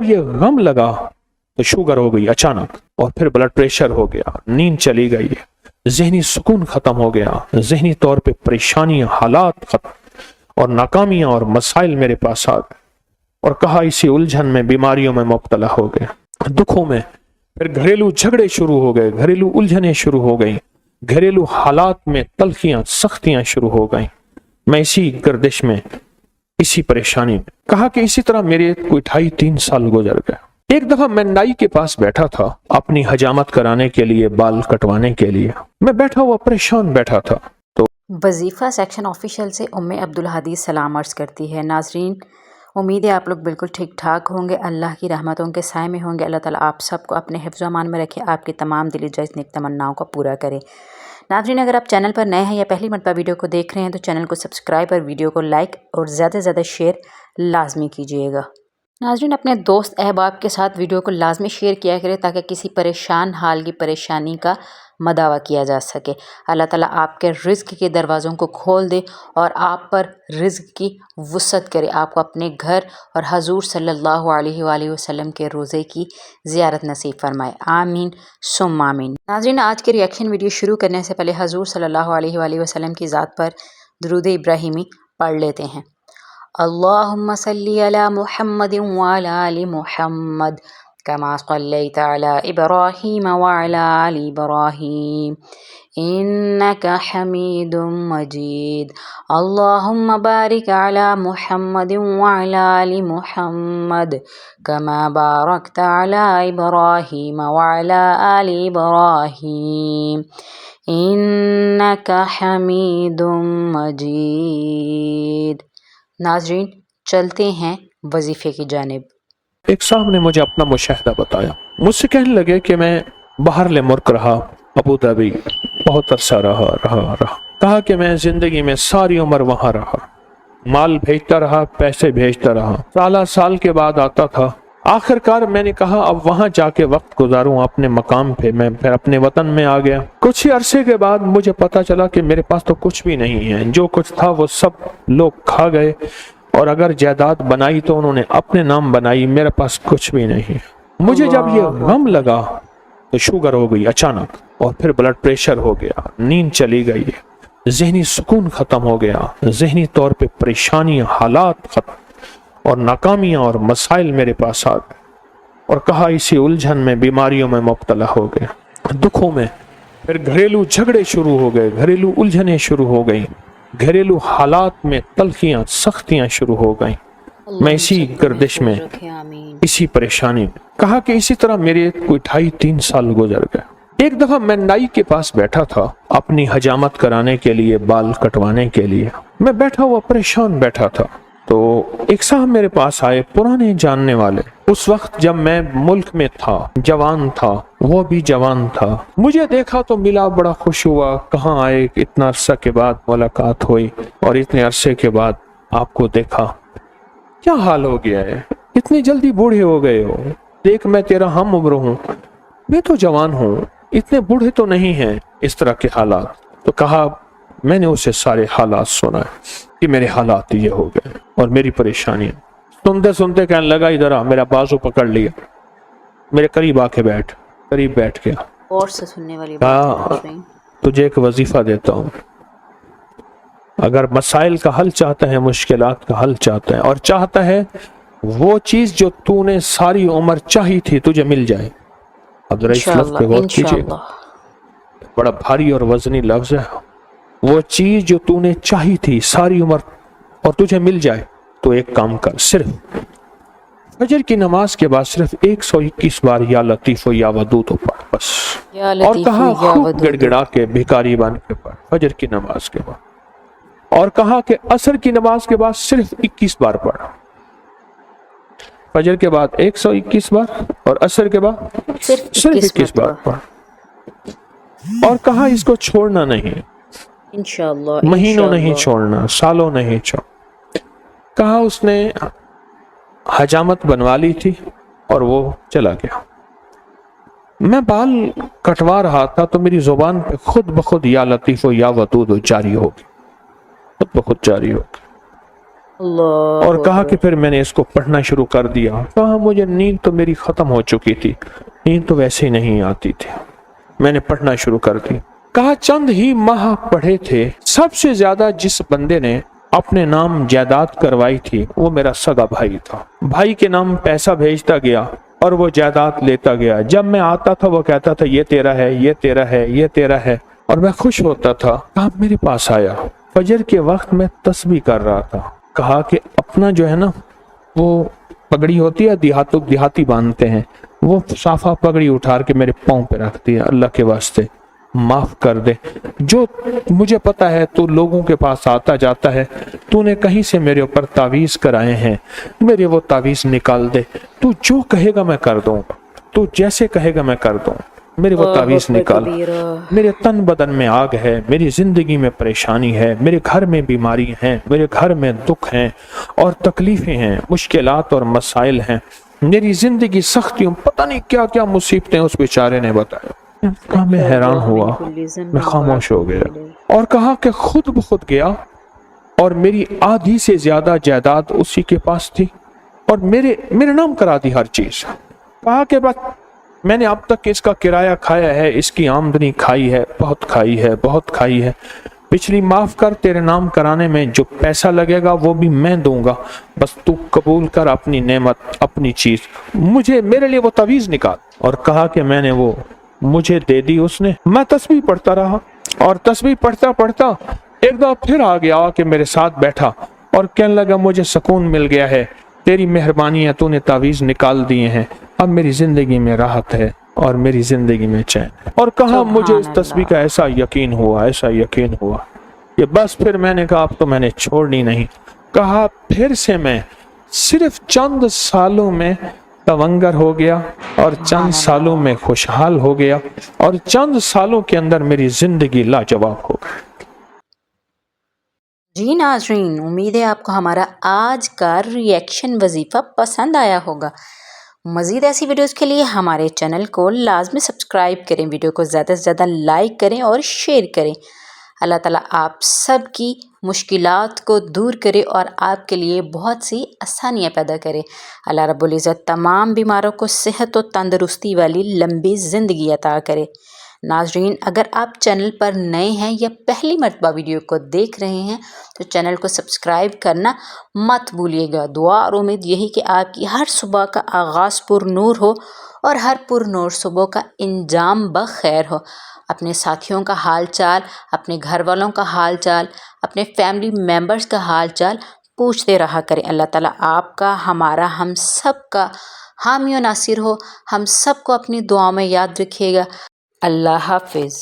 ये गम लगा तो शुगर हो गई अचानक, और फिर ब्लड प्रेशर हो गया, नींद चली गई, जहनी सुकून खत्म हो गया, जहनी तौर पे परेशानियां, हालात खत्म, और नाकामियां और मसाइल मेरे पास आ गए, और कहा इसी उलझन में, बीमारियों में मुब्तला हो गए, दुखों में। फिर घरेलू झगड़े शुरू हो गए, घरेलू उलझनें शुरू हो गई, घरेलू हालात में तलखियां, सख्तियां शुरू हो गई। मैं इसी गर्दिश में, इसी परेशानी में। कहा कि इसी तरह मेरे कोई 2.5-3 साल गुजर गए। एक दफा मैं नाई के पास बैठा था अपनी हजामत कराने के लिए, बाल कटवाने के लिए। मैं बैठा हुआ परेशान बैठा था तो वजीफ़ा सेक्शन ऑफिशियल से उम्मे अब्दुल हदीस सलाम अर्ज़ करती है। नाजरीन, उम्मीद है आप लोग बिल्कुल ठीक ठाक होंगे, अल्लाह की रहमतों के साए में होंगे। अल्लाह ताला आप सबको अपने हिफ्ज़ अमान में रखे, आपकी तमाम दिली जायज़ नेक तमन्नाओं को पूरा करे। नाजरीन, अगर आप चैनल पर नए हैं या पहली मरतबा वीडियो को देख रहे हैं तो चैनल को सब्सक्राइब और वीडियो को लाइक और ज़्यादा से ज़्यादा शेयर लाजमी कीजिएगा। नाजरीन, अपने दोस्त अहबाब के साथ वीडियो को लाजमी शेयर किया करें ताकि किसी परेशान हाल की परेशानी का मदावा किया जा सके। अल्लाह ताला आपके रिज़्क़ के दरवाज़ों को खोल दे और आप पर रिज़्क़ की वुसअत करे, आपको अपने घर और हजूर सल्लल्लाहु अलैहि वसल्लम के रोज़े की ज़ियारत नसीब फरमाए। आमीन सुम आमीन। नाज़रीन, आज के रिएक्शन वीडियो शुरू करने से पहले हजूर सल्लल्लाहु अलैहि वसल्लम की ज़ात पर दुरूद इब्राहिमी पढ़ लेते हैं। अल्लाहुम्मा सल्ली अला मुहम्मदिन व अला आलि मुहम्मद कमा सल्लैता अला इब्राहीम व अला आलि इब्राहीम इन्नका हमीदुम मजीद। अल्लाहुम्मा बारिक अला मुहम्मदिन व अला आलि मुहम्मद कमा बारकता अला इब्राहीम व अला आलि इब्राहीम इन्नका हमीदुम मजीद। नाजरीन, चलते हैं वजीफे की जानिब। एक साहब ने मुझे अपना मुशाहिदा बताया। मुझसे कहने लगे कि मैं बाहर ले मुल्क रहा, अबू धाबी बहुत अरसा रहा। कहा कि मैं जिंदगी में सारी उम्र वहां रहा, माल भेजता रहा, पैसे भेजता रहा, साल के बाद आता था। आखिरकार मैंने कहा अब वहां जाके वक्त गुजारूं अपने मकाम पे। मैं फिर अपने वतन में आ गया। कुछ ही अरसे के बाद मुझे पता चला कि मेरे पास तो कुछ भी नहीं है, जो कुछ था वो सब लोग खा गए, और अगर जायदाद बनाई तो उन्होंने अपने नाम बनाई, मेरे पास कुछ भी नहीं। मुझे जब ये गम लगा तो शुगर हो गई अचानक, और फिर ब्लड प्रेशर हो गया, नींद चली गई, जहनी सुकून खत्म हो गया, जहनी तौर पे परेशानियां, हालात खत्म, और नाकामियां और मसाइल मेरे पास आ गए, और कहा इसी उलझन में, बीमारियों में मुब्तला हो गए, दुखों में। फिर घरेलू झगड़े शुरू हो गए, घरेलू उलझनें शुरू हो गई, घरेलू हालात में तलखियां, सख्तियां शुरू हो गई। मैं इसी गर्दिश में, इसी परेशानी में। कहा कि इसी तरह मेरे कोई 2.5-3 साल गुजर गए। एक दफा मैं नाई के पास बैठा था अपनी हजामत कराने के लिए, बाल कटवाने के लिए। मैं बैठा हुआ परेशान बैठा था तो एक साहब मेरे पास आए, पुराने जानने वाले। उस वक्त जब मैं मुल्क में था, जवान था, वो भी जवान था। मुझे देखा तो मिला, बड़ा खुश हुआ। कहाँ आए, इतना अरसा के बाद मुलाकात हुई, और इतने अरसे के बाद आपको देखा, क्या हाल हो गया है, इतनी जल्दी बूढ़े हो गए हो। देख, मैं तेरा हम उम्र हूँ, मैं तो जवान हूँ, इतने बूढ़े तो नहीं हैं। इस तरह के हालात। तो कहा, मैंने उसे सारे हालात सुना कि मेरे हालात ये हो गए और मेरी परेशानियां। सुनते सुनते कहने लगा, इधर आ, मेरा बाजू पकड़ लिया, मेरे करीब आके बैठ। करीब बैठ गया और से सुनने वाली बात है। तुझे एक वजीफा देता हूँ, अगर मसाइल का हल चाहता है, मुश्किलात का हल चाहता है, और चाहता है वो चीज जो तूने सारी उम्र चाही थी तुझे मिल जाए। अब जरा इस लफ्ज़ पे गौर कीजिए, बड़ा भारी और वजनी लफ्ज है। वो चीज जो तूने चाही थी सारी उम्र और तुझे मिल जाए, तो एक काम कर, सिर्फ फजर की नमाज के बाद सिर्फ 121 बार या लतीफ या वदूद पढ़ बस। और कहा खूब गिड़गिड़ा के, भिखारी बन के पढ़ फजर की नमाज के बाद। और कहा कि असर की नमाज के बाद सिर्फ 21 बार पढ़। फजर के बाद 121 बार और असर के बाद सिर्फ 21 बार पढ़। और कहा इसको छोड़ना नहीं, इंशाअल्लाह, महीनों नहीं छोड़ना, सालों नहीं छोड़। कहा उसने हजामत बनवा ली थी और वो चला गया। मैं बाल कटवा रहा था तो मेरी जुबान पे खुद ब खुद या लतीफ या वदूद जारी होगी, खुद ब खुद जारी होगी। अल्लाह और कहा कि फिर मैंने इसको पढ़ना शुरू कर दिया। कहा मुझे नींद तो मेरी ख़त्म हो चुकी थी, नींद तो वैसे ही नहीं आती थी, मैंने पढ़ना शुरू कर दी। कहा चंद ही माह पढ़े थे, सबसे ज्यादा जिस बंदे ने अपने नाम जायदाद करवाई थी वो मेरा सगा भाई था। भाई के नाम पैसा भेजता गया और वो जायदाद लेता गया। जब मैं आता था वो कहता था ये तेरा है, ये तेरा है, ये तेरा है, और मैं खुश होता था। कहा मेरे पास आया, फजर के वक्त मैं तस्बीह कर रहा था। कहा कि अपना जो है ना वो पगड़ी होती है, देहाती बांधते हैं, वो साफा पगड़ी उठार के मेरे पाँव पे रख दिया। अल्लाह के वास्ते माफ कर दे, जो मुझे पता है तू लोगों के पास आता जाता है, तूने कहीं से मेरे ऊपर तावीज कराए हैं, मेरे वो तावीज निकाल दे, तू जो कहेगा मैं कर दूंगा, तू जैसे कहेगा मैं कर दूंगा, मेरे वो तावीज निकाल। मेरे तन बदन में आग है, मेरी जिंदगी में परेशानी है, मेरे घर में बीमारी है, मेरे घर में दुख हैं और तकलीफें हैं, मुश्किलात और मसाइल हैं, मेरी जिंदगी सख्तियों, पता नहीं क्या क्या मुसीबतें उस बेचारे ने बताया। कहा मैं हैरान हुआ, मैं खामोश हो गया और कहा कि खुद ब खुद गया और मेरी आधी से ज्यादा जायदाद उसी के पास थी और मेरे नाम करा दी हर चीज। कहा कि बस मैंने अब तक इसका किराया खाया है, इसकी आमदनी खाई है, बहुत खाई है, बहुत खाई है, पिछली माफ कर, तेरे नाम कराने में जो पैसा लगेगा वो भी मैं दूंगा, बस तू कबूल कर अपनी नेमत, अपनी चीज, मुझे मेरे लिए वो तवीज निकाल। और कहा कि मैंने वो मुझे दे दी उसने। मैं तस्बीह पढ़ता रहा और तस्बीह पढ़ता पढ़ता एक दफा फिर आ गया कि मेरे साथ बैठा और कहने लगा मुझे सुकून मिल गया है, तेरी मेहरबानी है, तूने तावीज निकाल दिए हैं, अब मेरी जिंदगी में राहत है और मेरी जिंदगी में चैन है। और कहा मुझे इस तस्बीह का ऐसा यकीन हुआ, ऐसा यकीन हुआ कि बस फिर मैंने कहा अब तो मैंने छोड़नी नहीं। कहा फिर से मैं सिर्फ चंद सालों में तवंगर हो गया और चंद सालों में खुशहाल हो गया और चंद सालों के अंदर मेरी जिंदगी लाजवाब हो गई। जी नाज़रीन, उम्मीद है आपको हमारा आज का रिएक्शन वजीफ़ा पसंद आया होगा। मज़ीद ऐसी वीडियोस के लिए हमारे चैनल को लाजमी सब्सक्राइब करें, वीडियो को ज़्यादा से ज़्यादा लाइक करें और शेयर करें। अल्लाह ताला आप सब की मुश्किलात को दूर करे और आपके लिए बहुत सी आसानियाँ पैदा करे। अल्लाह रब्बुल इज़्ज़त तमाम बीमारों को सेहत और तंदरुस्ती वाली लंबी ज़िंदगी अता करे। नाज़रीन, अगर आप चैनल पर नए हैं या पहली मर्तबा वीडियो को देख रहे हैं तो चैनल को सब्सक्राइब करना मत भूलिएगा। दुआ और उम्मीद यही कि आपकी हर सुबह का आगाज़ पुरनूर हो और हर पुरनूर सुबह का इंजाम बखैर हो। अपने साथियों का हाल चाल, अपने घर वालों का हाल चाल, अपने फैमिली मेम्बर्स का हाल चाल पूछते रहा करें। अल्लाह ताला आपका, हमारा, हम सब का हामी और नासिर हो। हम सबको अपनी दुआ में याद रखिएगा। अल्लाह हाफिज़।